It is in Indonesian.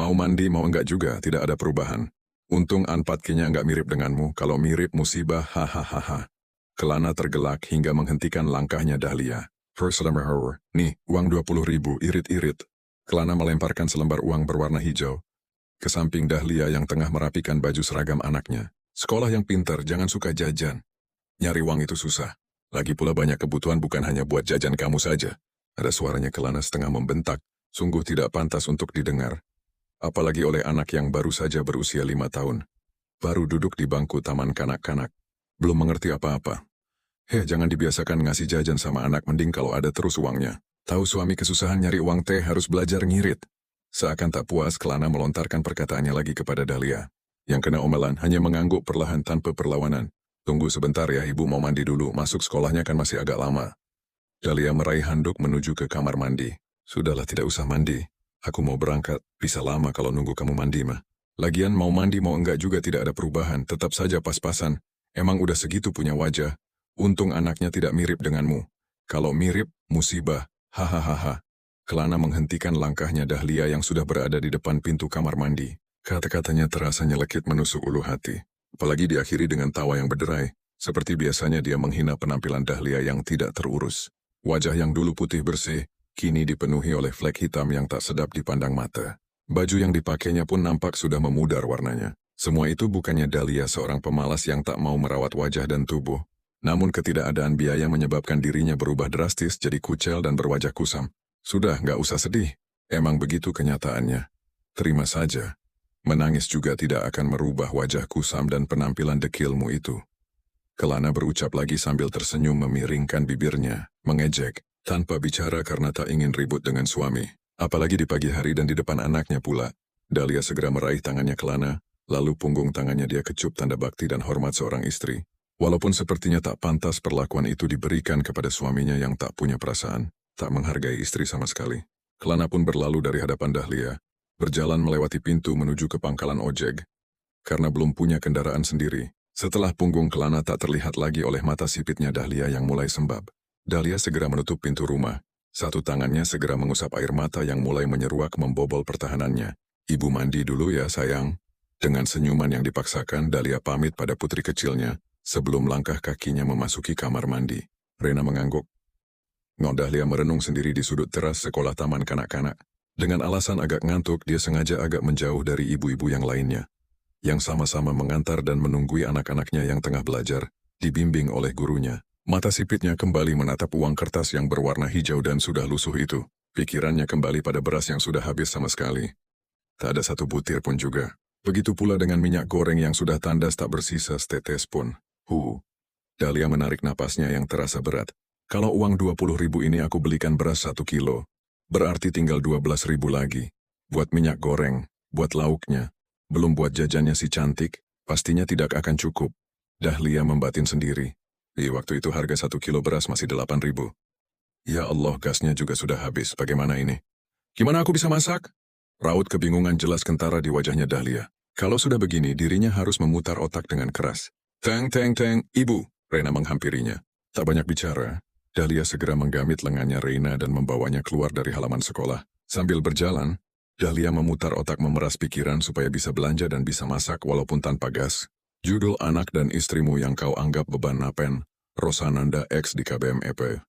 Mau mandi mau enggak juga, tidak ada perubahan. Untung Anpatkinya enggak mirip denganmu, kalau mirip musibah, hahaha. Kelana tergelak hingga menghentikan langkahnya Dahlia. Nih, uang 20.000, irit-irit. Kelana melemparkan selembar uang berwarna hijau ke samping Dahlia yang tengah merapikan baju seragam anaknya. Sekolah yang pintar, jangan suka jajan. Nyari uang itu susah. Lagi pula banyak kebutuhan bukan hanya buat jajan kamu saja. Ada suaranya Kelana setengah membentak, sungguh tidak pantas untuk didengar. Apalagi oleh anak yang baru saja berusia 5 tahun. Baru duduk di bangku taman kanak-kanak. Belum mengerti apa-apa. Jangan dibiasakan ngasih jajan sama anak, mending kalau ada terus uangnya. Tahu suami kesusahan nyari uang teh harus belajar ngirit. Seakan tak puas, Kelana melontarkan perkataannya lagi kepada Dahlia. Yang kena omelan hanya mengangguk perlahan tanpa perlawanan. Tunggu sebentar ya, ibu mau mandi dulu, masuk sekolahnya kan masih agak lama. Dahlia meraih handuk menuju ke kamar mandi. Sudahlah, tidak usah mandi. Aku mau berangkat, bisa lama kalau nunggu kamu mandi mah. Lagian mau mandi mau enggak juga tidak ada perubahan, tetap saja pas-pasan. Emang udah segitu punya wajah. Untung anaknya tidak mirip denganmu. Kalau mirip, musibah, hahaha. Kelana menghentikan langkahnya Dahlia yang sudah berada di depan pintu kamar mandi. Kata-katanya terasa nyelekit menusuk ulu hati. Apalagi diakhiri dengan tawa yang berderai. Seperti biasanya dia menghina penampilan Dahlia yang tidak terurus. Wajah yang dulu putih bersih, kini dipenuhi oleh flek hitam yang tak sedap dipandang mata. Baju yang dipakainya pun nampak sudah memudar warnanya. Semua itu bukannya Dahlia seorang pemalas yang tak mau merawat wajah dan tubuh. Namun ketidakadaan biaya menyebabkan dirinya berubah drastis jadi kucel dan berwajah kusam. Sudah, nggak usah sedih. Emang begitu kenyataannya. Terima saja. Menangis juga tidak akan merubah wajah kusam dan penampilan dekilmu itu. Kelana berucap lagi sambil tersenyum memiringkan bibirnya, mengejek, tanpa bicara karena tak ingin ribut dengan suami. Apalagi di pagi hari dan di depan anaknya pula. Dahlia segera meraih tangannya Kelana, lalu punggung tangannya dia kecup tanda bakti dan hormat seorang istri. Walaupun sepertinya tak pantas perlakuan itu diberikan kepada suaminya yang tak punya perasaan. Tak menghargai istri sama sekali. Kelana pun berlalu dari hadapan Dahlia, berjalan melewati pintu menuju ke pangkalan ojek. Karena belum punya kendaraan sendiri, setelah punggung Kelana tak terlihat lagi oleh mata sipitnya Dahlia yang mulai sembab, Dahlia segera menutup pintu rumah. Satu tangannya segera mengusap air mata yang mulai menyeruak membobol pertahanannya. Ibu mandi dulu ya sayang. Dengan senyuman yang dipaksakan, Dahlia pamit pada putri kecilnya, sebelum langkah kakinya memasuki kamar mandi. Rena mengangguk. Dahlia merenung sendiri di sudut teras sekolah taman kanak-kanak. Dengan alasan agak ngantuk, dia sengaja agak menjauh dari ibu-ibu yang lainnya, yang sama-sama mengantar dan menunggui anak-anaknya yang tengah belajar, dibimbing oleh gurunya. Mata sipitnya kembali menatap uang kertas yang berwarna hijau dan sudah lusuh itu. Pikirannya kembali pada beras yang sudah habis sama sekali. Tak ada satu butir pun juga. Begitu pula dengan minyak goreng yang sudah tandas tak bersisa setetes pun. Dahlia menarik napasnya yang terasa berat. Kalau uang 20.000 ini aku belikan beras 1 kilo, berarti tinggal 12.000 lagi. Buat minyak goreng, buat lauknya, belum buat jajannya si cantik, pastinya tidak akan cukup. Dahlia membatin sendiri. Di waktu itu harga 1 kilo beras masih 8.000. Ya Allah, gasnya juga sudah habis, bagaimana ini? Gimana aku bisa masak? Raut kebingungan jelas kentara di wajahnya Dahlia. Kalau sudah begini, dirinya harus memutar otak dengan keras. Teng, ibu, Rena menghampirinya. Tak banyak bicara. Dahlia segera menggamit lengannya Reina dan membawanya keluar dari halaman sekolah. Sambil berjalan, Dahlia memutar otak memeras pikiran supaya bisa belanja dan bisa masak walaupun tanpa gas. Judul anak dan istrimu yang kau anggap beban napen, Rosananda X di KBM EP.